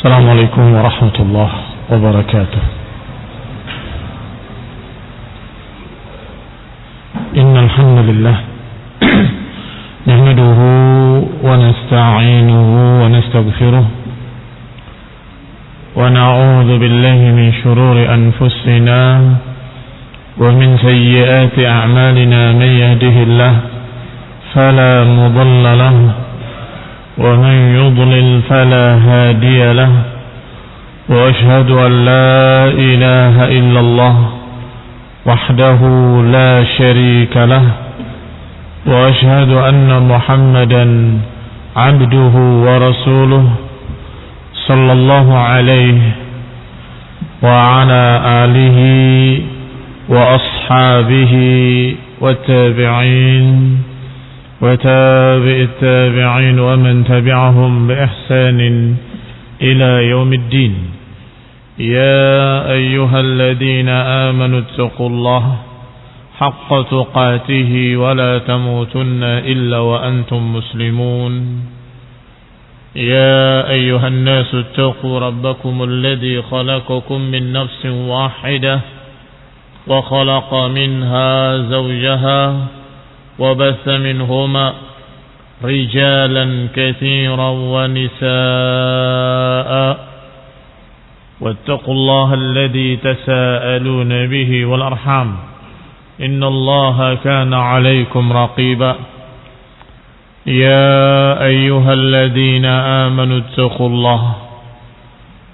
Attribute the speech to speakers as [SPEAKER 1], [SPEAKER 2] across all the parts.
[SPEAKER 1] السلام عليكم ورحمة الله وبركاته. إن الحمد لله نحمده ونستعينه ونستغفره ونعوذ بالله من شرور أنفسنا ومن سيئات أعمالنا. من يهده الله فلا مضل له ومن يضلل فلا هادي له وأشهد أن لا إله إلا الله وحده لا شريك له وأشهد أن محمدا عبده ورسوله صلى الله عليه وعلى آله وأصحابه والتابعين وتابع التابعين ومن تبعهم بإحسان إلى يوم الدين. يا أيها الذين آمنوا اتقوا الله حق تقاته ولا تموتن إلا وأنتم مسلمون. يا أيها الناس اتقوا ربكم الذي خلقكم من نفس واحدة وخلق منها زوجها وبث منهما رجالا كثيرا ونساء واتقوا الله الذي تساءلون به والأرحام إن الله كان عليكم رقيبا. يا أيها الذين آمنوا اتقوا الله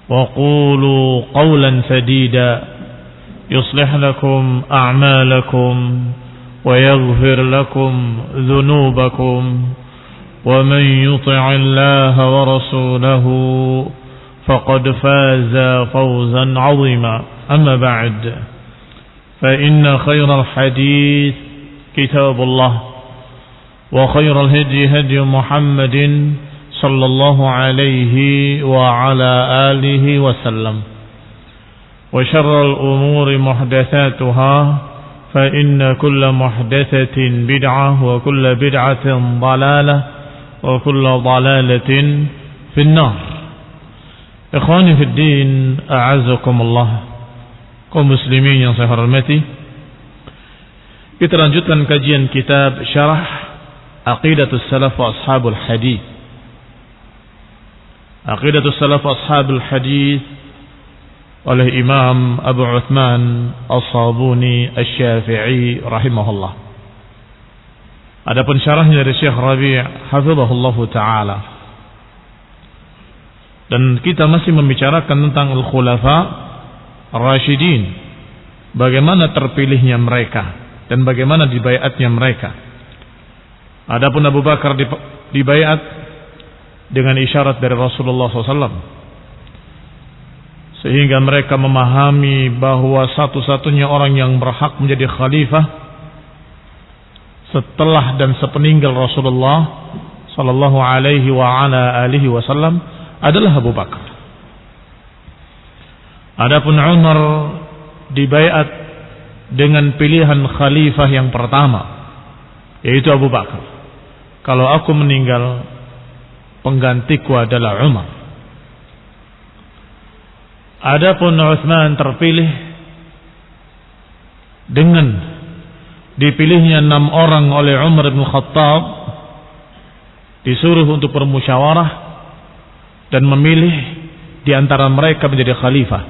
[SPEAKER 1] وقولوا قولا سديدا يصلح لكم أعمالكم ويغفر لكم ذنوبكم ومن يطع الله ورسوله فقد فاز فوزا عظيما. أما بعد فإن خير الحديث كتاب الله وخير الهدي هدي محمد صلى الله عليه وعلى آله وسلم وشر الأمور محدثاتها فإن كل محدثة بدعة وكل بدعة ضلالة وكل ضلالة في النار. Ikhwani fi din, a'azzakumullah, kaum muslimin yang saya hormati, kita lanjutkan kajian kitab Syarah Aqidatus Salaf wa Ashabul Hadith. Aqidatus Salaf wa Ashabul Hadith oleh Imam Abu Uthman As-Sabuni Asy-Syafi'i rahimahullah. Adapun syarahnya dari Syekh Rabi' hafizahullahu taala. Dan kita masih membicarakan tentang Al-Khulafa Ar-Rasyidin, bagaimana terpilihnya mereka dan bagaimana dibaiatnya mereka. Adapun Abu Bakar dibaiat dengan isyarat dari Rasulullah SAW, sehingga mereka memahami bahwa satu-satunya orang yang berhak menjadi khalifah setelah dan sepeninggal Rasulullah sallallahu alaihi wa ala alihi wasallam adalah Abu Bakar. Adapun Umar dibaiat dengan pilihan khalifah yang pertama, yaitu Abu Bakar. Kalau aku meninggal, penggantiku adalah Umar. Adapun Utsman terpilih dengan dipilihnya 6 orang oleh Umar bin Khattab, disuruh untuk bermusyawarah dan memilih di antara mereka menjadi khalifah.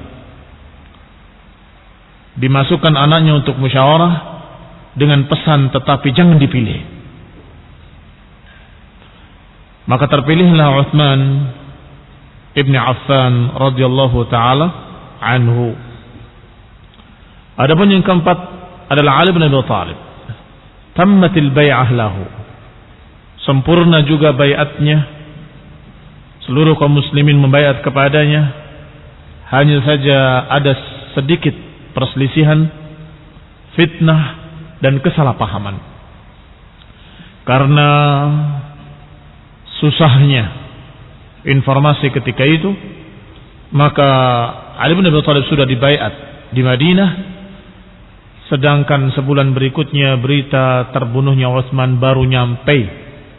[SPEAKER 1] Dimasukkan anaknya untuk musyawarah dengan pesan tetapi jangan dipilih. Maka terpilihlah Utsman Ibn Affan radhiyallahu taala anhu. Adapun yang keempat adalah Ali bin Abi Thalib. Tammatil bai'ah lahu. Sempurna juga baiatnya. Seluruh kaum muslimin membaiat kepadanya. Hanya saja ada sedikit perselisihan, fitnah dan kesalahpahaman. Karena susahnya informasi ketika itu, maka Ali bin Abi Thalib sudah dibaiat di Madinah, sedangkan sebulan berikutnya berita terbunuhnya Utsman baru nyampe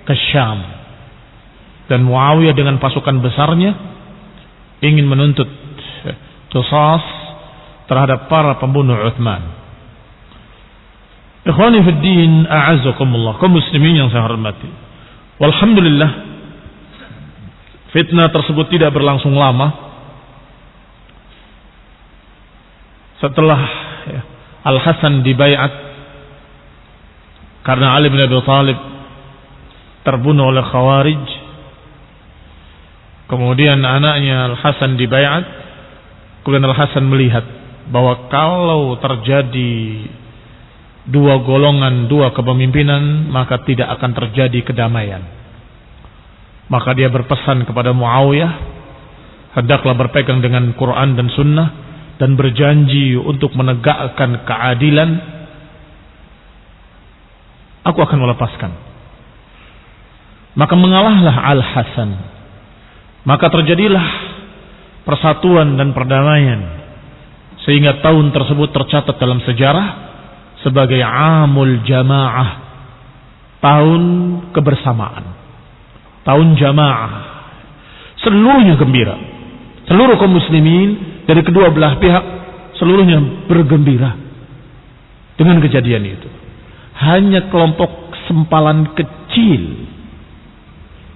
[SPEAKER 1] ke Syam. Dan Muawiyah dengan pasukan besarnya ingin menuntut qisas terhadap para pembunuh Utsman. Ikhwani fid din, a'azzakumullah, kaum muslimin yang saya hormati. Walhamdulillah, fitnah tersebut tidak berlangsung lama. Setelah Al-Hasan dibaiat karena Ali bin Abi Thalib terbunuh oleh Khawarij, kemudian anaknya Al-Hasan dibaiat, kemudian Al-Hasan melihat bahwa kalau terjadi dua golongan, dua kepemimpinan, maka tidak akan terjadi kedamaian. Maka dia berpesan kepada Muawiyah, hendaklah berpegang dengan Quran dan Sunnah dan berjanji untuk menegakkan keadilan. Aku akan melepaskan. Maka mengalahlah Al-Hasan. Maka terjadilah persatuan dan perdamaian, sehingga tahun tersebut tercatat dalam sejarah sebagai Amul Jamaah, tahun kebersamaan, tahun jamaah. Seluruhnya gembira, seluruh kaum muslimin dari kedua belah pihak seluruhnya bergembira dengan kejadian itu. Hanya kelompok sempalan kecil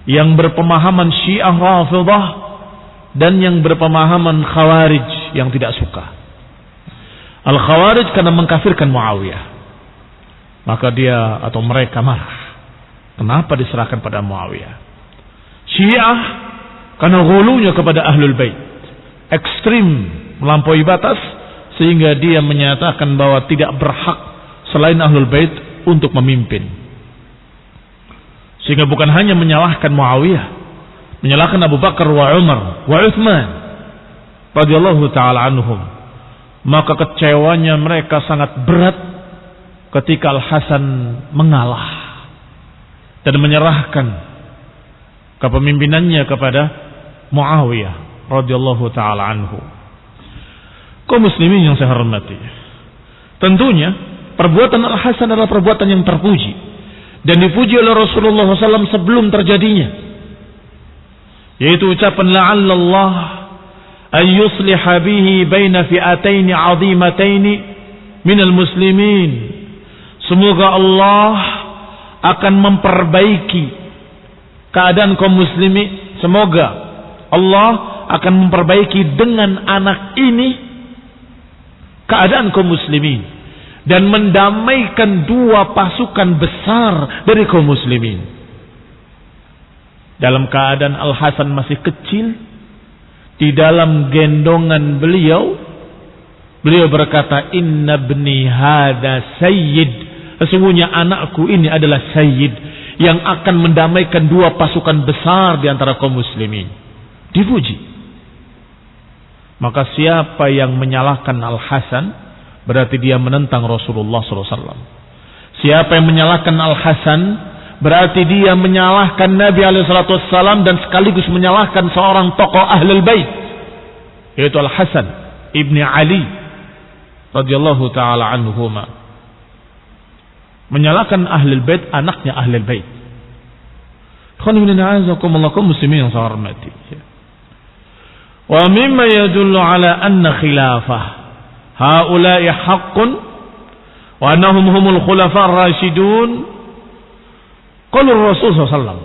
[SPEAKER 1] yang berpemahaman Syiah Rafidhah dan yang berpemahaman Khawarij yang tidak suka. Al-Khawarij karena mengkafirkan Muawiyah, maka dia atau mereka marah. Kenapa diserahkan pada Muawiyah? Syiah karena ghulunya kepada Ahlul Bait, ekstrim, melampaui batas, sehingga dia menyatakan bahwa tidak berhak selain Ahlul Bait untuk memimpin. Sehingga bukan hanya menyalahkan Muawiyah, menyalahkan Abu Bakar wa Umar wa Utsman radhiyallahu taala anhum. Maka kecewanya mereka sangat berat ketika Al-Hasan mengalah dan menyerahkan kepemimpinannya kepada Muawiyah radhiyallahu taala anhu. Kaum muslimin yang saya hormati, tentunya perbuatan Al-Hasan adalah perbuatan yang terpuji dan dipuji oleh Rasulullah SAW sebelum terjadinya, yaitu ucapan la'allallah an yusliha bihi baina fi'ataini 'azimataini minal muslimin. Semoga Allah akan memperbaiki keadaan kaum muslimin. Semoga Allah akan memperbaiki dengan anak ini keadaan kaum muslimin dan mendamaikan dua pasukan besar dari kaum muslimin. Dalam keadaan Al-Hasan masih kecil, di dalam gendongan beliau berkata, inna ibni hada sayyid, sesungguhnya anakku ini adalah sayyid yang akan mendamaikan dua pasukan besar di antara kaum muslimin. Dipuji. Maka siapa yang menyalahkan Al-Hasan berarti dia menentang Rasulullah SAW. Siapa yang menyalahkan Al-Hasan berarti dia menyalahkan Nabi SAW dan sekaligus menyalahkan seorang tokoh Ahlul Bait, yaitu Al-Hasan ibni Ali radhiyallahu taala anhuma. Menyalahkan Ahlul Bait, anaknya Ahlul Bait. Kaum muslimin yang saya hormati. Wa mimma yadullu ala anna khilafah haula'i haqqun wa annahum humul khulafa ar-rasyidun qaulur Rasul SAW.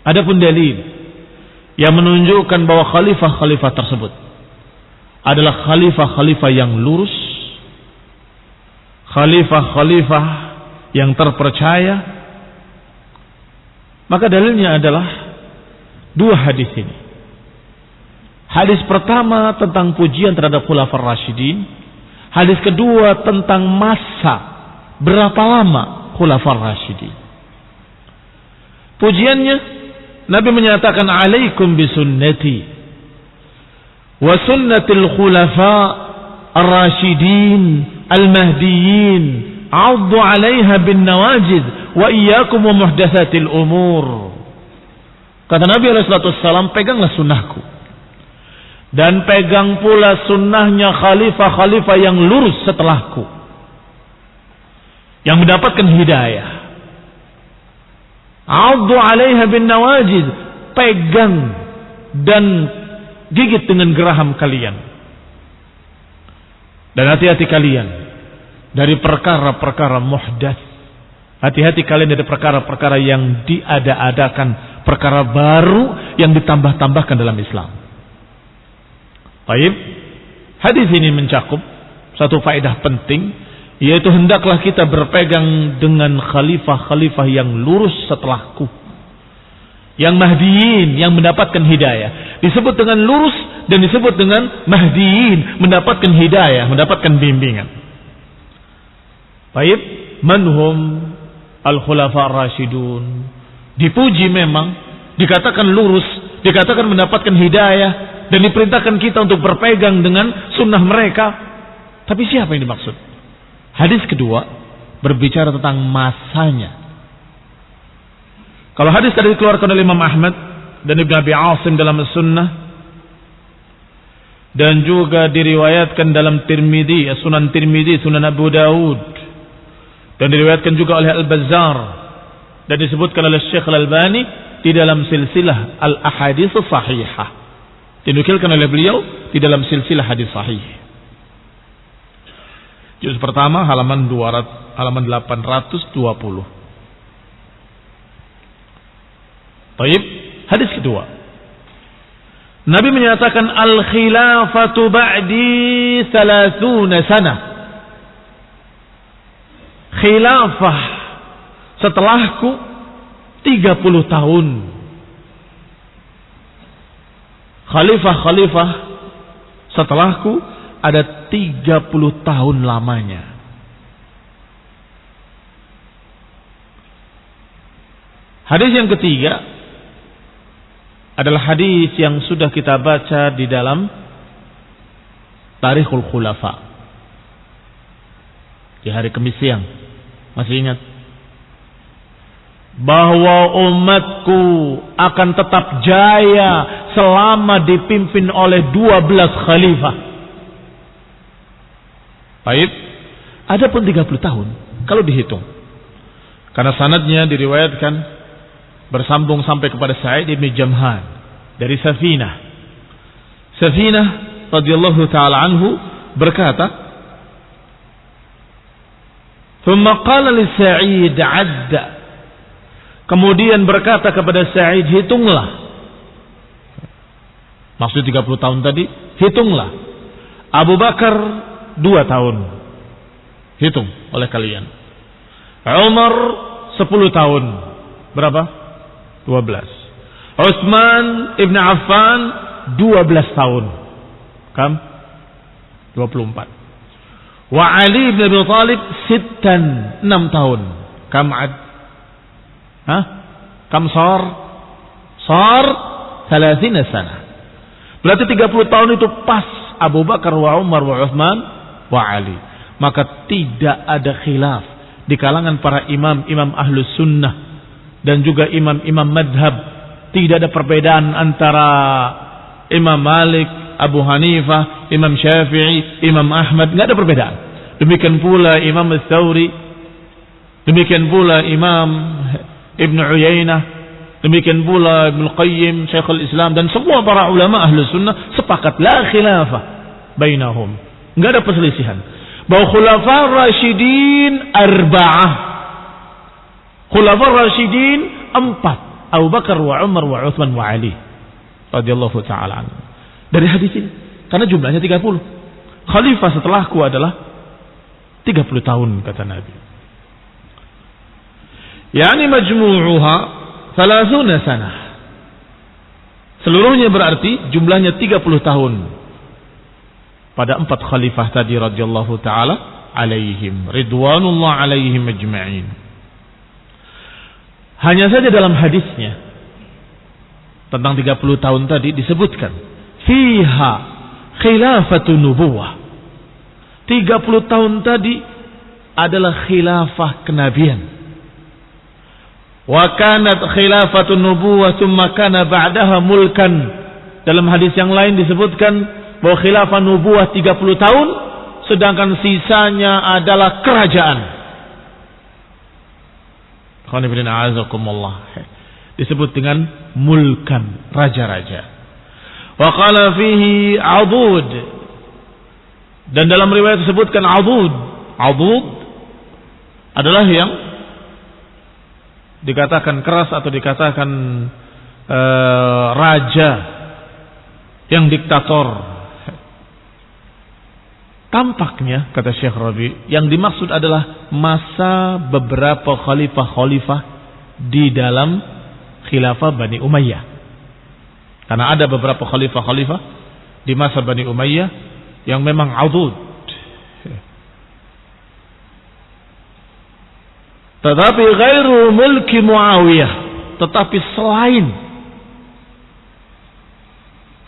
[SPEAKER 1] Adapun dalil yang menunjukkan bahwa khalifah-khalifah tersebut adalah khalifah-khalifah yang lurus, khalifah-khalifah yang terpercaya, maka dalilnya adalah dua hadis ini. Hadis pertama tentang pujian terhadap Khulafaur Rasyidin, hadis kedua tentang masa berapa lama Khulafaur Rasyidin. Pujiannya, Nabi menyatakan alaikum bisunnati wa sunnatil khulafa ar-rasyidin al-mahdiyyin 'addu 'alaiha bin nawajid wa iyyakum wa muhdatsatil umur. Kata Nabi SAW, peganglah sunnahku dan pegang pula sunnahnya khalifah-khalifah yang lurus setelahku yang mendapatkan hidayah. 'Addu 'alaiha bin nawajid, pegang dan gigit dengan geraham kalian. Dan hati-hati kalian dari perkara-perkara muhdats. Hati-hati kalian dari perkara-perkara yang diada-adakan, perkara baru yang ditambah-tambahkan dalam Islam. Baik, hadis ini mencakup satu faedah penting, yaitu hendaklah kita berpegang dengan khalifah-khalifah yang lurus setelahku, yang mahdiyin, yang mendapatkan hidayah. Disebut dengan lurus dan disebut dengan mahdiyin, mendapatkan hidayah, mendapatkan bimbingan. Baik, manhum al-khulafa ar-rasyidun. Dipuji memang, dikatakan lurus, dikatakan mendapatkan hidayah, dan diperintahkan kita untuk berpegang dengan sunnah mereka. Tapi siapa yang dimaksud? Hadis kedua berbicara tentang masanya. Kalau hadis tadi dikeluarkan oleh Imam Ahmad dan Ibn Abi Asim dalam Sunnah, dan juga diriwayatkan dalam Tirmidzi, Sunan Tirmidzi, Sunan Abu Daud, dan diriwayatkan juga oleh Al-Bazzar, dan disebutkan oleh Syekh Al-Albani di dalam silsilah Al-Ahadits Sahihah, dinukilkan oleh beliau di dalam silsilah hadis sahih. Juz pertama halaman 820. Baik, hadis kedua. Nabi menyatakan al-khilafatu ba'di 30 sana. Khilafah setelahku 30 tahun. Khalifah-khalifah setelahku ada 30 tahun lamanya. Hadis yang ketiga adalah hadis yang sudah kita baca di dalam Tarikhul Khulafa di hari Kamis siang. Masih ingat? Bahwa umatku akan tetap jaya selama dipimpin oleh 12 khalifah. Baik, ada pun 30 tahun kalau dihitung. Karena sanadnya diriwayatkan bersambung sampai kepada Sa'id bin Jamhan dari Safinah. Safinah radhiyallahu taala anhu berkata, "Tsumma qala li Sa'id 'adda." Kemudian berkata kepada Sa'id, hitunglah. Maksud 30 tahun tadi, hitunglah. Abu Bakar 2 tahun. Hitung oleh kalian. Umar 10 tahun. Berapa? 12. Utsman Ibn Affan 12 tahun. Kam? 24. Wa Ali bin Abi Thalib 6 tahun. Kam ad? Kam sar? Sar 30 sana. Berarti 30 tahun itu pas Abu Bakar wa Umar wa Utsman wa Ali. Maka tidak ada khilaf di kalangan para imam-imam ahlus sunnah dan juga imam-imam madhab. Tidak ada perbedaan antara Imam Malik, Abu Hanifah, Imam Syafi'i, Imam Ahmad. Tidak ada perbedaan. Demikian pula Imam Ats-Tsauri, demikian pula Imam Ibn Uyainah, demikian pula Ibn Qayyim, Syekhul Islam, dan semua para ulama ahlu sunnah sepakat la khilafah bainahum. Enggak ada perselisihan bahwa khulafa rasyidin arba'ah, khulafa rasyidin 4, Abu Bakar wa Umar wa Utsman wa Ali radhiyallahu taala anhu. Dari hadis ini, karena jumlahnya 30. Khalifah setelahku adalah 30 tahun kata Nabi. Yani majmu'uha 30 sanah. Seluruhnya berarti jumlahnya 30 tahun. Pada 4 khalifah tadi radhiyallahu taala alaihim ridwanullah alaihim ajma'in. Hanya saja dalam hadisnya tentang 30 tahun tadi disebutkan fiha khilafatun nubuwah. 30 tahun tadi adalah khilafah kenabian. Wa kanat khilafatun nubuwah thumma kana ba'daha mulkan. Dalam hadis yang lain disebutkan bahwa khilafah nubuwah 30 tahun sedangkan sisanya adalah kerajaan. Disebut dengan mulkan, raja-raja. Wa qala fihi adud. Dan dalam riwayat disebutkan adud. Adud adalah yang dikatakan keras atau dikatakan raja yang diktator. Tampaknya, kata Syekh Rabi, yang dimaksud adalah masa beberapa khalifah-khalifah di dalam khilafah Bani Umayyah. Karena ada beberapa khalifah-khalifah di masa Bani Umayyah yang memang adud. Tetapi ghairu mulki Muawiyah, tetapi selain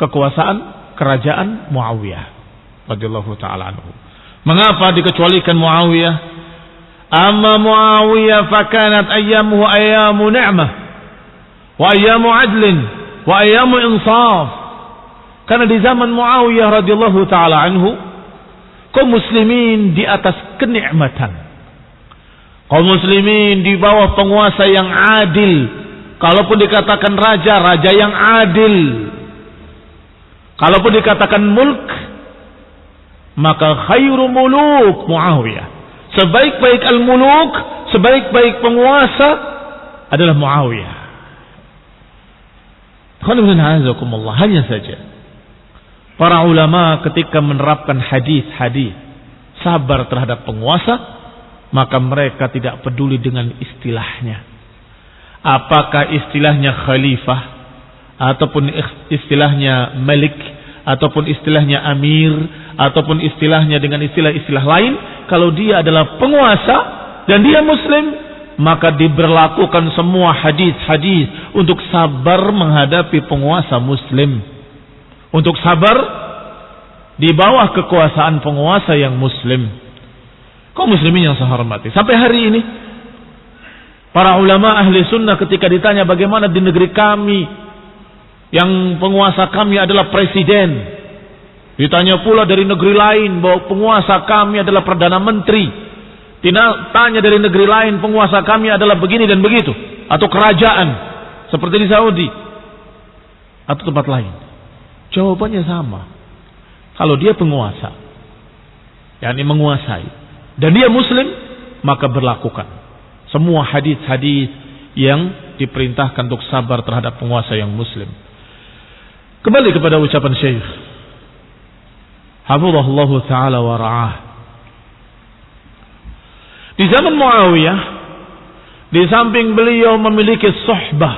[SPEAKER 1] kekuasaan kerajaan Muawiyah radhiyallahu taala anhu. Mengapa dikecualikan Muawiyah? Amma Muawiyah fakanat ayyamuhu ayyamu ni'mah wa ayyamu adlin wa ayyamu insaf. Karena di zaman Muawiyah radhiyallahu taala anhu, kaum muslimin di atas kenikmatan. Kaum muslimin di bawah penguasa yang adil. Kalaupun dikatakan raja, raja yang adil. Kalaupun dikatakan mulk, maka khairu muluk Muawiyah. Sebaik-baik al-muluk, sebaik-baik penguasa adalah Muawiyah. Hanya saja para ulama ketika menerapkan hadis-hadis sabar terhadap penguasa, maka mereka tidak peduli dengan istilahnya. Apakah istilahnya khalifah, ataupun istilahnya malik, ataupun istilahnya amir, ataupun istilahnya dengan istilah-istilah lain. Kalau dia adalah penguasa dan dia muslim, maka diberlakukan semua hadis-hadis untuk sabar menghadapi penguasa muslim, untuk sabar di bawah kekuasaan penguasa yang muslim. Kaum muslimin yang saya hormati, sampai hari ini para ulama ahli sunnah ketika ditanya bagaimana di negeri kami yang penguasa kami adalah presiden, ditanya pula dari negeri lain bahwa penguasa kami adalah perdana menteri, tanya dari negeri lain penguasa kami adalah begini dan begitu, atau kerajaan seperti di Saudi atau tempat lain. Jawabannya sama. Kalau dia penguasa, yakni menguasai, dan dia muslim, maka berlakukan semua hadis-hadis yang diperintahkan untuk sabar terhadap penguasa yang muslim. Kembali kepada ucapan Syekh hafizahullah taala wa ra'ah. Di zaman Muawiyah, di samping beliau memiliki suhbah.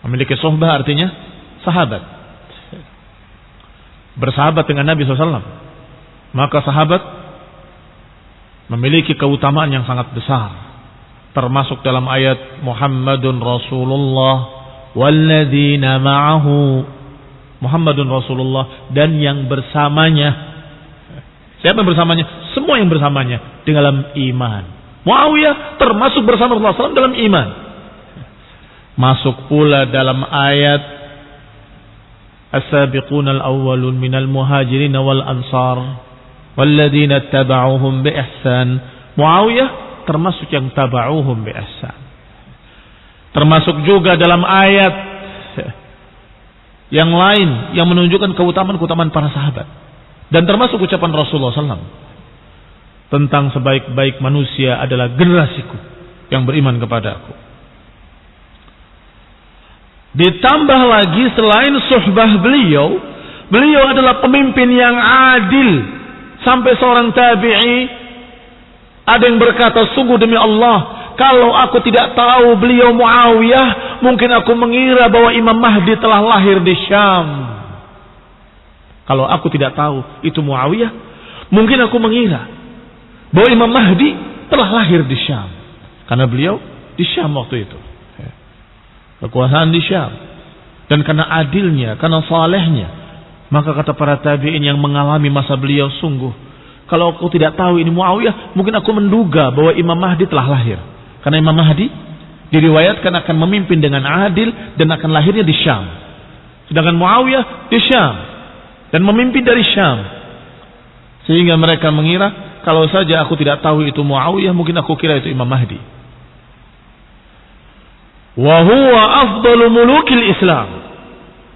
[SPEAKER 1] Memiliki suhbah artinya sahabat. Bersahabat dengan Nabi SAW. Maka sahabat memiliki keutamaan yang sangat besar. Termasuk dalam ayat Muhammadun Rasulullah walladzina ma'ahu. Muhammadun Rasulullah dan yang bersamanya. Siapa yang bersamanya? Semua yang bersamanya di dalam iman. Muawiyah termasuk bersama Rasulullah SAW dalam iman. Masuk pula dalam ayat As-sabiquna al-awwalun minal muhajirin wal ansar walladzina taba'uhum bi ihsan. Muawiyah termasuk yang taba'uhum bi ihsan. Termasuk juga dalam ayat yang lain yang menunjukkan keutamaan-keutamaan para sahabat. Dan termasuk ucapan Rasulullah SAW tentang sebaik-baik manusia adalah generasiku yang beriman kepada aku. Ditambah lagi selain suhbah beliau, beliau adalah pemimpin yang adil. Sampai seorang tabi'i ada yang berkata, sungguh demi Allah, kalau aku tidak tahu beliau Muawiyah, mungkin aku mengira bahwa Imam Mahdi telah lahir di Syam. Kalau aku tidak tahu itu Muawiyah, mungkin aku mengira bahwa Imam Mahdi telah lahir di Syam. Karena beliau di Syam waktu itu. Kekuasaan di Syam. Dan karena adilnya, karena salehnya, maka kata para tabi'in yang mengalami masa beliau, sungguh kalau aku tidak tahu ini Muawiyah, mungkin aku menduga bahwa Imam Mahdi telah lahir. Karena Imam Mahdi diriwayatkan akan memimpin dengan adil dan akan lahirnya di Syam. Sedangkan Muawiyah di Syam dan memimpin dari Syam. Sehingga mereka mengira kalau saja aku tidak tahu itu Muawiyah, mungkin aku kira itu Imam Mahdi. Wa huwa afdalu mulukil Islam.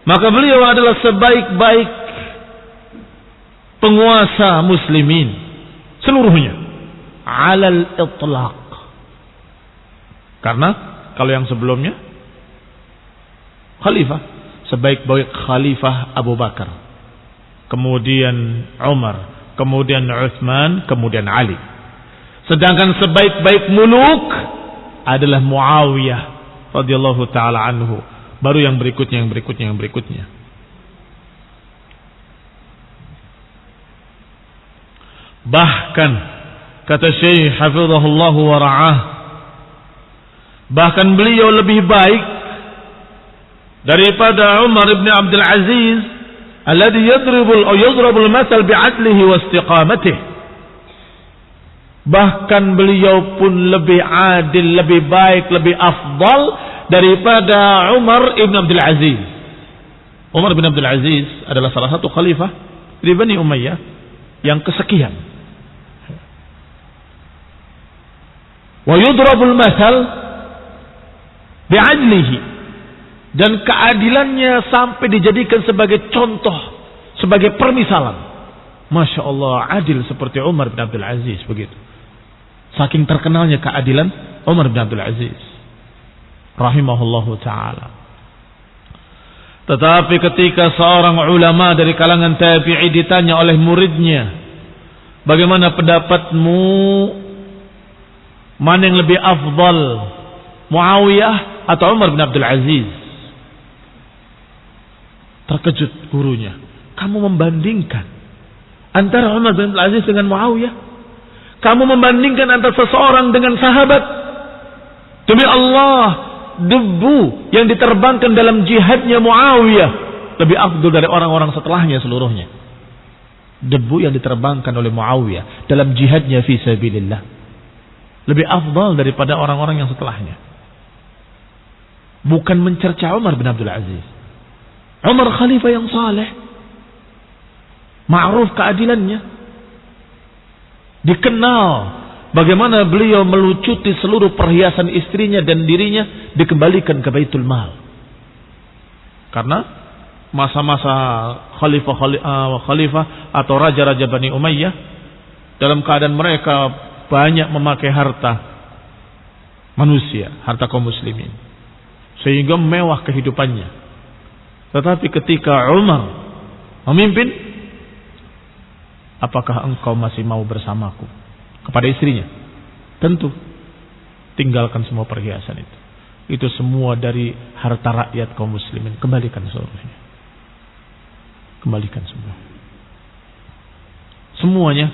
[SPEAKER 1] Maka beliau adalah sebaik-baik penguasa muslimin seluruhnya alal itlaq. Karena kalau yang sebelumnya khalifah, sebaik-baik khalifah Abu Bakar, kemudian Umar, kemudian Utsman, kemudian Ali. Sedangkan sebaik-baik muluk adalah Muawiyah radhiyallahu taala anhu. Baru yang berikutnya, yang berikutnya, yang berikutnya. Bahkan kata Syekh hafizahullah wa ra'ah, bahkan beliau lebih baik daripada Umar ibn Abdul Aziz alladhi yadribul masal bi'adlihi wa istiqamatihi. Bahkan beliau pun lebih adil, lebih baik, lebih afdal daripada Umar ibn Abdul Aziz. Umar ibn Abdul Aziz adalah salah satu khalifah di Bani Umayyah yang kesekian. Wa yudrabul masal bi'adlihi, dan keadilannya sampai dijadikan sebagai contoh, sebagai permisalan. Masya Allah, adil seperti Umar bin Abdul Aziz begitu. Saking terkenalnya keadilan Umar bin Abdul Aziz rahimahullahu ta'ala. Tetapi ketika seorang ulama dari kalangan tabi'i ditanya oleh muridnya, bagaimana pendapatmu, mana yang lebih afdal, Muawiyah atau Umar bin Abdul Aziz? Terkejut gurunya, kamu membandingkan antara Umar bin Abdul Aziz dengan Muawiyah? Kamu membandingkan antara seseorang dengan sahabat? Demi Allah, debu yang diterbangkan dalam jihadnya Muawiyah lebih afdal dari orang-orang setelahnya seluruhnya. Debu yang diterbangkan oleh Muawiyah dalam jihadnya fi sabilillah lebih afdal daripada orang-orang yang setelahnya. Bukan mencerca Umar bin Abdul Aziz. Umar khalifah yang saleh, ma'ruf keadilannya, dikenal bagaimana beliau melucuti seluruh perhiasan istrinya dan dirinya dikembalikan ke Baitul Mal. Karena masa-masa khalifah atau raja-raja Bani Umayyah dalam keadaan mereka banyak memakai harta manusia, harta kaum muslimin, sehingga mewah kehidupannya. Tetapi ketika Umar memimpin, apakah engkau masih mau bersamaku? Kepada istrinya, tentu. Tinggalkan semua perhiasan itu. Itu semua dari harta rakyat kaum muslimin. Kembalikan seluruhnya. Kembalikan semua. Semuanya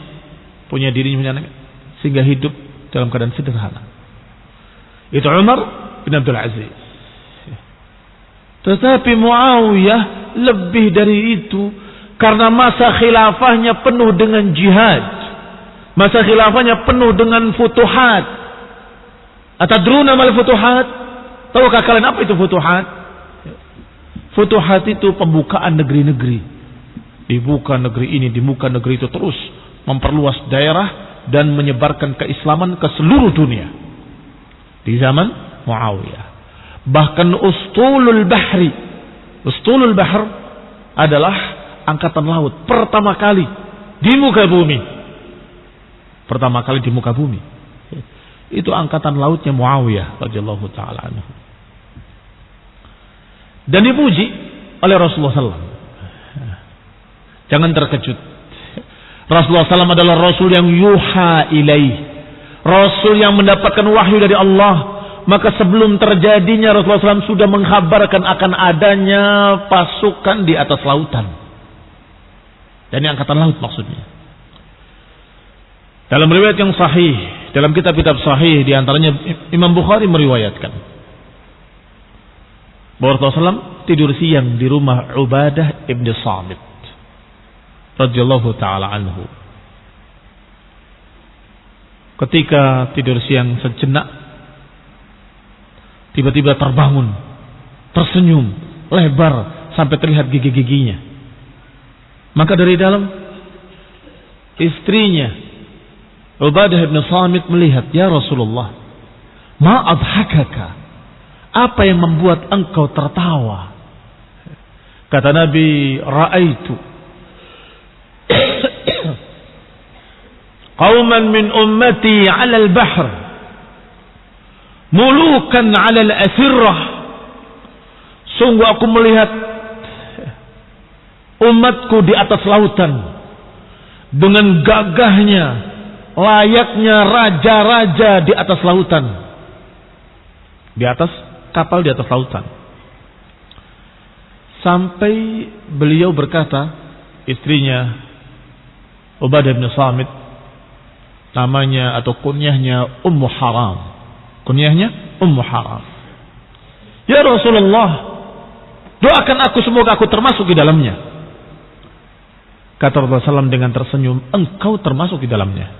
[SPEAKER 1] punya dirinya, punya anak, sehingga hidup dalam keadaan sederhana. Itu Umar bin Abdul Aziz. Tetapi Muawiyah lebih dari itu, karena masa khilafahnya penuh dengan jihad, masa khilafahnya penuh dengan futuhat. Atadruna mal futuhat? Tahukah kalian apa itu futuhat? Futuhat itu pembukaan negeri-negeri. Dibuka negeri ini, dibuka negeri itu, terus memperluas daerah dan menyebarkan keislaman ke seluruh dunia. Di zaman Muawiyah. Bahkan Ustulul Bahri, Ustulul Bahr adalah angkatan laut pertama kali di muka bumi. Pertama kali di muka bumi. Itu angkatan lautnya Muawiyah radhiyallahu taala anhu. Dan dipuji oleh Rasulullah SAW. Jangan terkejut. Rasulullah SAW adalah Rasul yang yuha ilaih, Rasul yang mendapatkan wahyu dari Allah. Maka sebelum terjadinya Rasulullah SAW sudah mengkhabarkan akan adanya pasukan di atas lautan. Dan ini angkatan laut maksudnya. Dalam riwayat yang sahih, dalam kitab-kitab sahih, diantaranya Imam Bukhari meriwayatkan bahwa Rasulullah SAW tidur siang di rumah Ubadah ibn Samit radhiyallahu ta'ala anhu. Ketika tidur siang sejenak, tiba-tiba terbangun, tersenyum lebar sampai terlihat gigi-giginya. Maka dari dalam, istrinya Ubadah bin Samit melihat, "Ya Rasulullah, ma adhakaka? Apa yang membuat engkau tertawa?" Kata Nabi, ra'aitu qauman min ummati 'ala al-bahr mulukan 'ala al-asirrah. Sungguh aku melihat umatku di atas lautan dengan gagahnya, layaknya raja-raja di atas lautan. Di atas kapal, di atas lautan. Sampai beliau berkata, istrinya Ubadah bin Samit, namanya atau kunyahnya Ummu Haram. Kunyahnya Ummu Haram. Ya Rasulullah, doakan aku semoga aku termasuk di dalamnya. Kata Rasulullah SAW dengan tersenyum, engkau termasuk di dalamnya.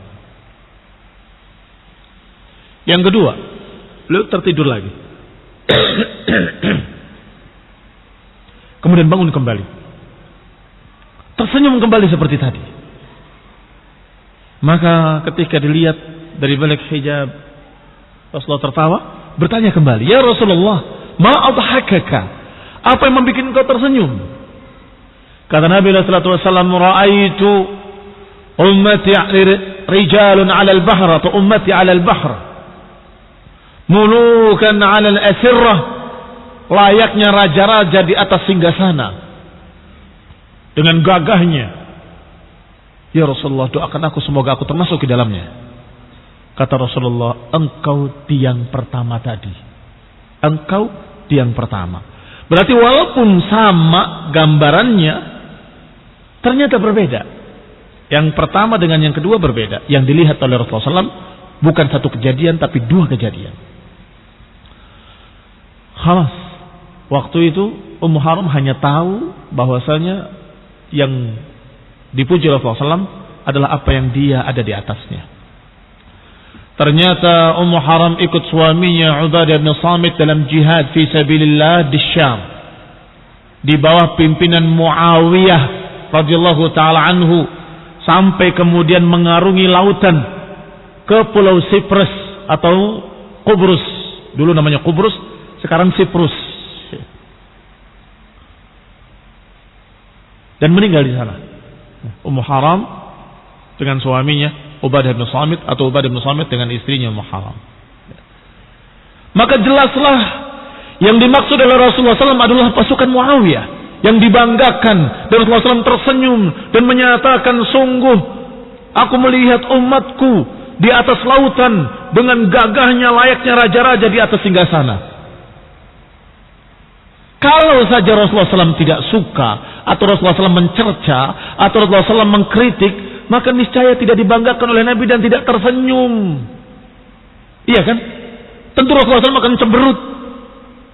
[SPEAKER 1] Yang kedua, beliau tertidur lagi. Kemudian bangun kembali. Tersenyum kembali seperti tadi. Maka ketika dilihat dari balik hijab, Rasulullah tertawa, bertanya kembali, ya Rasulullah, ma adhakaka? Apa yang membuat engkau tersenyum? Kata Nabi sallallahu alaihi wasallam, ra'aitu ummati rijalun 'ala al-bahr atau ummati 'ala al-bahr mulukan 'ala al-asirrah, layaknya raja-raja di atas singgasana dengan gagahnya. Ya Rasulullah, doakan aku semoga aku termasuk di dalamnya. Kata Rasulullah, engkau tiang pertama tadi. Engkau tiang pertama. Berarti walaupun sama gambarannya, ternyata berbeda. Yang pertama dengan yang kedua berbeda. Yang dilihat oleh Rasulullah SAW bukan satu kejadian, tapi dua kejadian. Khalas. Waktu itu Ummu Haram hanya tahu bahwasanya yang dipuji Rasulullah SAW adalah apa yang dia ada di atasnya. Ternyata Ummu Haram ikut suaminya Ubadah bin Samit dalam jihad fi sabilillah di Syam. Di bawah pimpinan Muawiyah radhiyallahu taala anhu, sampai kemudian mengarungi lautan ke pulau Siprus atau Kubrus. Dulu namanya Kubrus, sekarang Siprus. Dan meninggal di sana. Ummu Haram dengan suaminya Ubadah bin Samit atau Ubadah bin Samit dengan istrinya Ummu Haram. Maka jelaslah yang dimaksud oleh Rasulullah SAW adalah pasukan Muawiyah yang dibanggakan. Dan Rasulullah SAW tersenyum dan menyatakan, sungguh aku melihat umatku di atas lautan dengan gagahnya layaknya raja-raja di atas singgasana. Kalau saja Rasulullah SAW tidak suka, atau Rasulullah SAW mencerca, atau Rasulullah SAW mengkritik, maka niscaya tidak dibanggakan oleh Nabi dan tidak tersenyum. Iya kan? Tentu Rasulullah SAW akan cemberut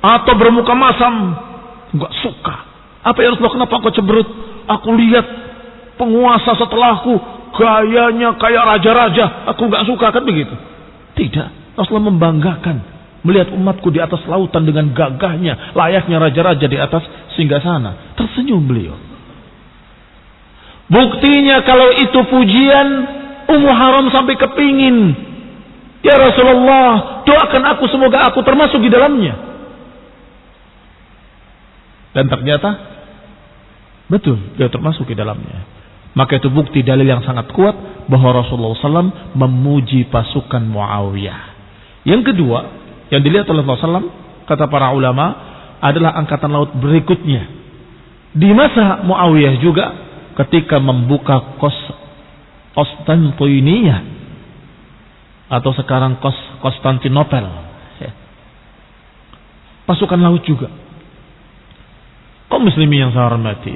[SPEAKER 1] atau bermuka masam. Enggak suka. Apa ya Rasulullah, kenapa kau cemberut? Aku lihat penguasa setelahku gayanya kayak raja-raja, aku enggak suka, kan begitu? Tidak. Rasulullah membanggakan melihat umatku di atas lautan dengan gagahnya, layaknya raja-raja di atas singgasana. Tersenyum beliau. Buktinya kalau itu pujian, Ummu Haram sampai kepingin, ya Rasulullah, doakan aku semoga aku termasuk di dalamnya. Dan ternyata betul, dia termasuk di dalamnya. Maka itu bukti, dalil yang sangat kuat bahwa Rasulullah SAW memuji pasukan Muawiyah. Yang kedua yang dilihat oleh Rasulullah SAW, kata para ulama, adalah angkatan laut berikutnya. Di masa Muawiyah juga, ketika membuka Konstantiniyah atau sekarang Konstantinopel, pasukan laut juga. Kaum muslimin yang saya hormati,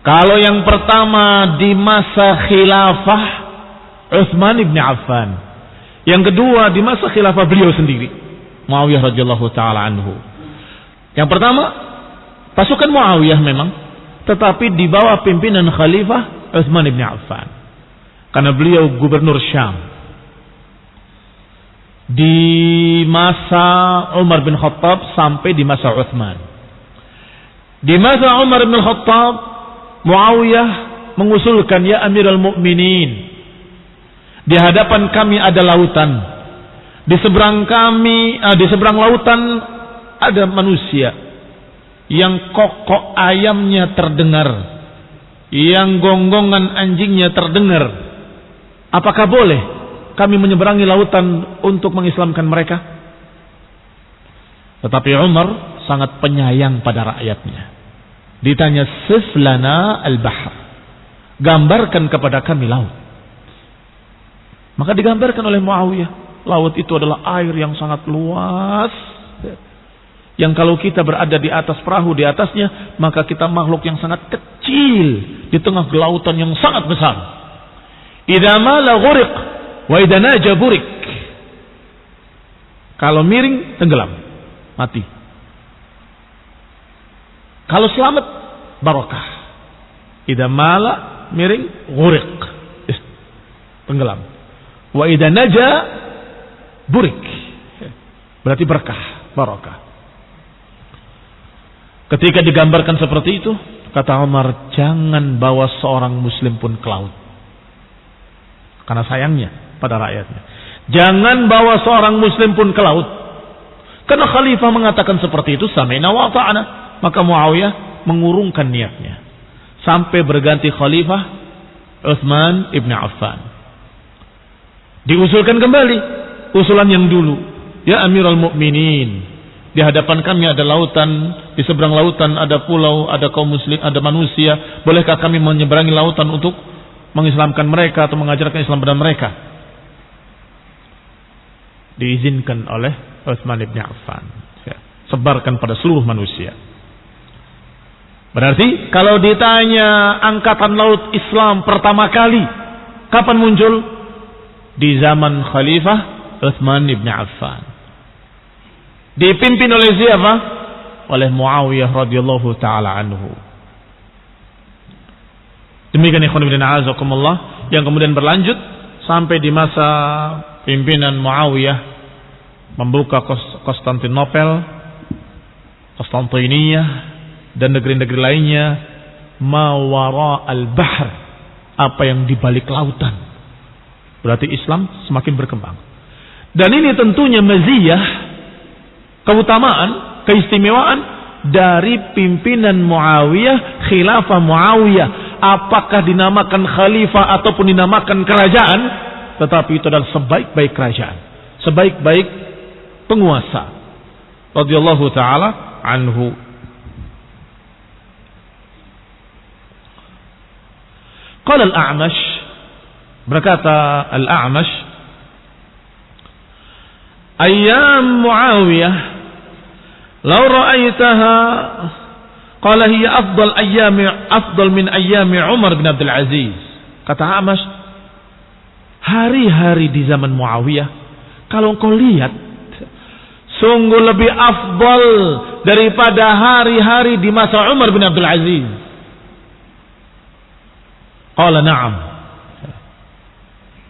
[SPEAKER 1] kalau yang pertama di masa khilafah Utsman bin Affan, yang kedua di masa khilafah beliau sendiri Muawiyah radhiyallahu taala anhu. Yang pertama pasukan Muawiyah memang, tetapi di bawah pimpinan Khalifah Utsman bin Affan, karena beliau gubernur Syam. Di masa Umar bin Khattab sampai di masa Utsman. Di masa Umar bin Khattab, Muawiyah mengusulkan, ya Amirul Mukminin, di hadapan kami ada lautan, di seberang kami, di seberang lautan ada manusia. yang kokok ayamnya terdengar, yang gonggongan anjingnya terdengar, apakah boleh kami menyeberangi lautan untuk mengislamkan mereka? Tetapi Umar sangat penyayang pada rakyatnya. Ditanya, sif lana al-bahr, gambarkan kepada kami laut. Maka digambarkan oleh Muawiyah, laut itu adalah air yang sangat luas, yang kalau kita berada di atas perahu di atasnya, maka kita makhluk yang sangat kecil di tengah lautan yang sangat besar. Idza mala ghuriq wa idza naja burik. Kalau miring tenggelam, mati. Kalau selamat barakah. Idza mala miring ghuriq, tenggelam. Wa idza naja burik. Berarti berkah, barakah. Ketika digambarkan seperti itu, kata Umar, jangan bawa seorang muslim pun ke laut. Karena sayangnya pada rakyatnya. Jangan bawa seorang muslim pun ke laut. Karena khalifah mengatakan seperti itu, sami'na wa ta'ana. Maka Muawiyah mengurungkan niatnya. Sampai berganti khalifah Utsman ibn Affan. Diusulkan kembali usulan yang dulu. Ya Amirul Mukminin, di hadapan kami ada lautan, di seberang lautan ada pulau, ada kaum muslim, ada manusia. Bolehkah kami menyeberangi lautan untuk mengislamkan mereka atau mengajarkan Islam pada mereka? Diizinkan oleh Utsman bin Affan. Sebarkan pada seluruh manusia. Berarti kalau ditanya angkatan laut Islam pertama kali kapan muncul? Di zaman Khalifah Utsman bin Affan. Dipimpin oleh siapa? Oleh Muawiyah radhiyallahu taala anhu. Demikian ikhwan fillah azakumullah, yang kemudian berlanjut sampai di masa pimpinan Muawiyah membuka Konstantinopel, Konstantiniyah dan negeri-negeri lainnya, mawara al-bahr, apa yang di balik lautan. Berarti Islam semakin berkembang. Dan ini tentunya maziyah, keutamaan, keistimewaan dari pimpinan Muawiyah, khilafah Muawiyah. Apakah dinamakan khalifah ataupun dinamakan kerajaan, tetapi itu adalah sebaik-baik kerajaan, sebaik-baik penguasa radhiyallahu taala anhu. Qala al-A'mash, berkata al-A'mash, ayyam Muawiyah law ra'aitaha qala hiya afdal min ayyami Umar bin Abdul Aziz. Kata A'mash, hari-hari di zaman Muawiyah kalau engkau lihat sungguh lebih afdal daripada hari-hari di masa Umar bin Abdul Aziz. Qala na'am.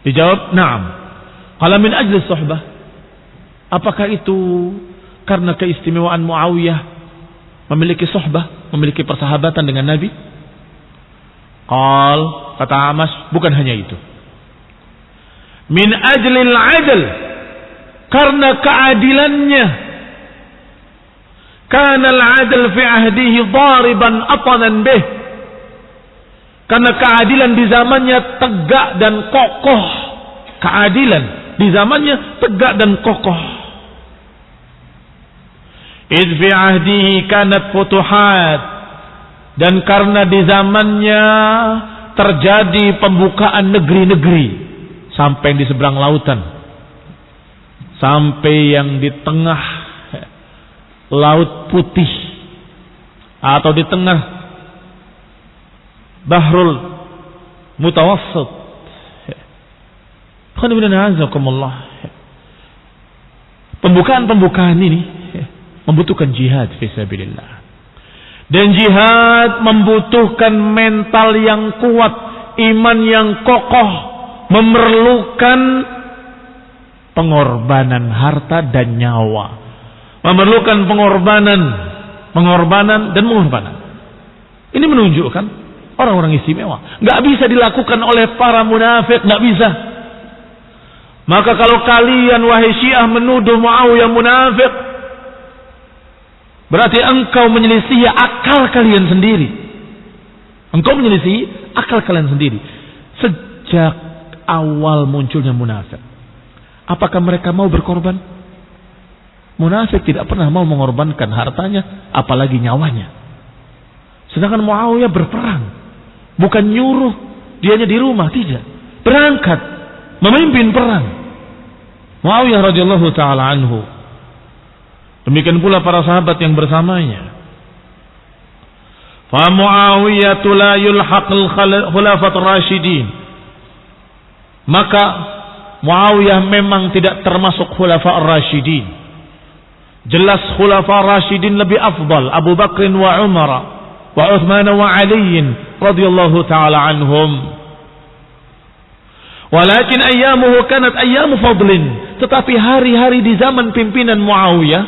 [SPEAKER 1] Dijawab na'am. Qala min ajli suhbah. Apakah itu karena keistimewaan Muawiyah memiliki suhbah, memiliki persahabatan dengan Nabi? Qal, kata A'mash, bukan hanya itu. Min ajlil adl, karena keadilannya. Kana al-adl fi ahdihi dariban atanan bih. Karena keadilan di zamannya tegak dan kokoh. Keadilan di zamannya tegak dan kokoh. Idh fi ahdihi kanat futuhat, dan karena di zamannya terjadi pembukaan negeri-negeri sampai di seberang lautan, sampai yang di tengah laut putih atau di tengah Bahrul Mutawassit. Pembukaan-pembukaan ini membutuhkan jihad fisabilillah. Dan jihad membutuhkan mental yang kuat, iman yang kokoh, memerlukan pengorbanan harta dan nyawa, memerlukan pengorbanan dan pengorbanan. Ini menunjukkan orang-orang istimewa. Nggak bisa dilakukan oleh para munafik, nggak bisa. Maka kalau kalian wahai Syiah menuduh Muawiyah munafik, Berarti engkau menyelisihi akal kalian sendiri. Engkau menyelisihi akal kalian sendiri. Sejak awal munculnya munafik, apakah mereka mau berkorban? Munafik tidak pernah mau mengorbankan hartanya, apalagi nyawanya. Sedangkan Muawiyah berperang, bukan nyuruh dianya di rumah, tidak, berangkat memimpin perang. Muawiyah radhiyallahu taala anhu. Demikian pula para sahabat yang bersamanya. Fa Muawiyah la yulhaqul khulafatur rasyidin. Maka Muawiyah memang tidak termasuk khulafa ar-rasyidin. Jelas khulafa ar-rasyidin lebih afdal, Abu Bakr wa Umar wa Uthman wa Ali radhiyallahu taala anhum. Walakin ayyamuhu kanat ayyamu fadlin. Tetapi hari-hari di zaman pimpinan Muawiyah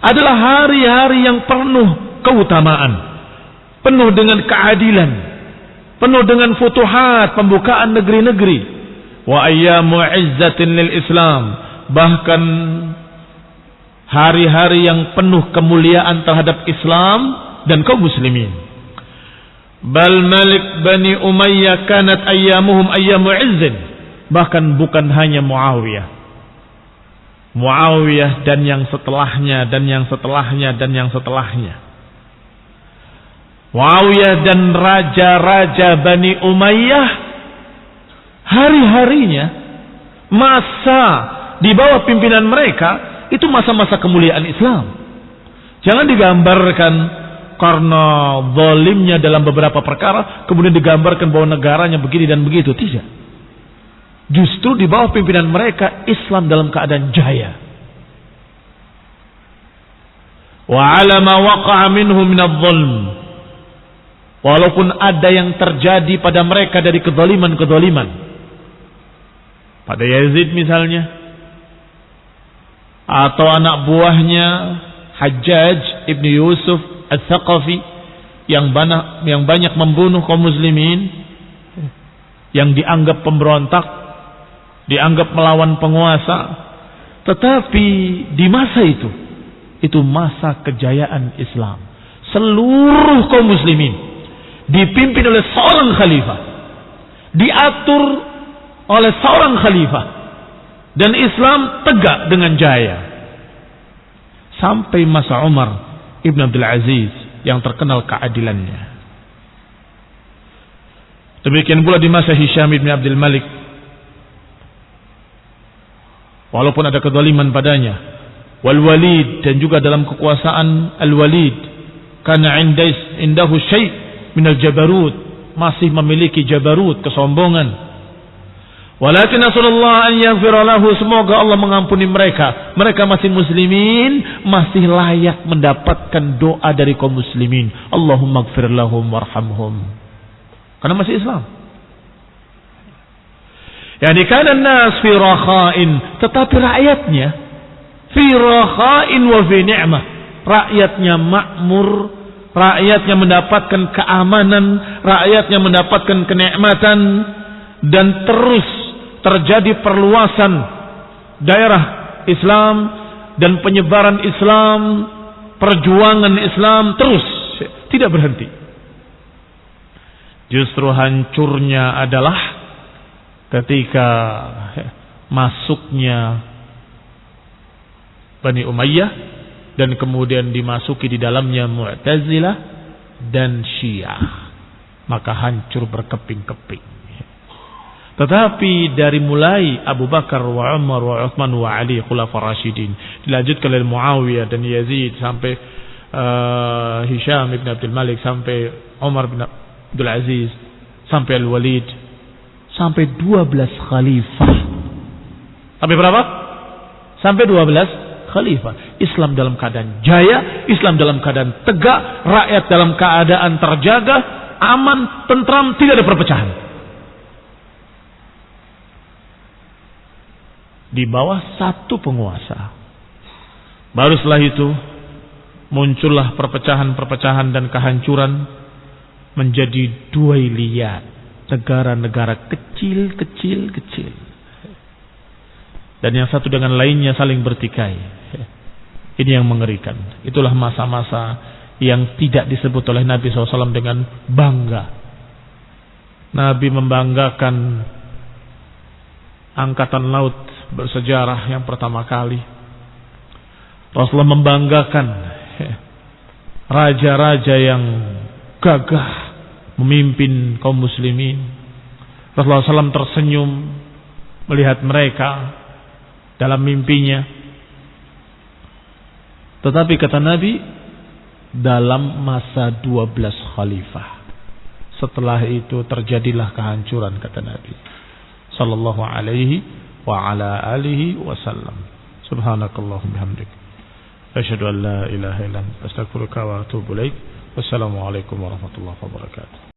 [SPEAKER 1] adalah hari-hari yang penuh keutamaan, penuh dengan keadilan, penuh dengan futuhat, pembukaan negeri-negeri. Wa ayyamu izzatin lil Islam. Bahkan hari-hari yang penuh kemuliaan terhadap Islam dan kaum muslimin. Bal Malik Bani Umayyah kanat ayyamuhum ayyamu izzin. Bahkan bukan hanya Muawiyah dan yang setelahnya dan yang setelahnya dan yang setelahnya. Muawiyah dan raja-raja Bani Umayyah, hari-harinya, masa di bawah pimpinan mereka itu masa-masa kemuliaan Islam. Jangan digambarkan karena zalimnya dalam beberapa perkara kemudian digambarkan bahwa negaranya begini dan begitu. Tidak. Justru di bawah pimpinan mereka Islam dalam keadaan jaya. Wa 'ala ma waqa'a minhum min adh-dhulm. Walaupun ada yang terjadi pada mereka dari kezaliman-kezaliman. Pada Yazid misalnya, atau anak buahnya Hajjaj ibn Yusuf Al-Thaqafi yang banyak membunuh kaum muslimin, yang dianggap pemberontak, dianggap melawan penguasa. Tetapi di masa itu masa kejayaan Islam. Seluruh kaum muslimin dipimpin oleh seorang khalifah, diatur oleh seorang khalifah, dan Islam tegak dengan jaya. Sampai masa Umar Ibn Abdul Aziz yang terkenal keadilannya. Demikian pula di masa Hisham Ibn Abdul Malik, walaupun ada kezaliman padanya. Wal Walid, dan juga dalam kekuasaan Al Walid, karena indahu syai' min al jabarut, masih memiliki jabarut, kesombongan. Walakin nasallallahu an yaghfira lahu, semoga Allah mengampuni mereka. Mereka masih muslimin, masih layak mendapatkan doa dari kaum muslimin. Allahumma ighfir lahum warhamhum. Karena masih Islam. Yani kana an-nas fi rakha'in, tetapi rakyatnya fi rakha'in wa fi ni'mah. Rakyatnya makmur, rakyatnya mendapatkan keamanan, rakyatnya mendapatkan kenikmatan, dan terus terjadi perluasan daerah Islam dan penyebaran Islam, perjuangan Islam terus tidak berhenti. Justru hancurnya adalah ketika masuknya Bani Umayyah dan kemudian dimasuki di dalamnya Mu'tazilah dan Syiah, maka hancur berkeping-keping. Tetapi dari mulai Abu Bakar wa Umar wa Uthman wa Ali khulafa rasyidin, dilanjutkan oleh Muawiyah dan Yazid sampai Hisham ibn Abdul Malik, sampai Umar bin Abdul Aziz, sampai Al Walid, sampai 12 khalifah. Sampai berapa? Sampai 12 khalifah. Islam dalam keadaan jaya, Islam dalam keadaan tegak, rakyat dalam keadaan terjaga, aman, tentram, tidak ada perpecahan. Di bawah satu penguasa. Baru setelah itu muncullah perpecahan-perpecahan dan kehancuran menjadi duailiyat, negara-negara kecil-kecil, dan yang satu dengan lainnya saling bertikai. Ini yang mengerikan. Itulah masa-masa yang tidak disebut oleh Nabi SAW dengan bangga. Nabi membanggakan angkatan laut bersejarah yang pertama kali. Rasulullah membanggakan raja-raja yang gagah memimpin kaum muslimin. Rasulullah SAW tersenyum melihat mereka dalam mimpinya. Tetapi kata Nabi, dalam masa 12 khalifah, setelah itu terjadilah kehancuran, kata Nabi sallallahu alaihi wa ala alihi wasallam. Subhanakallahumma bihamdik, asyhadu an la ilaha illa anta, astaghfiruka wa atubu ilaik. Wassalamualaikum warahmatullahi wabarakatuh.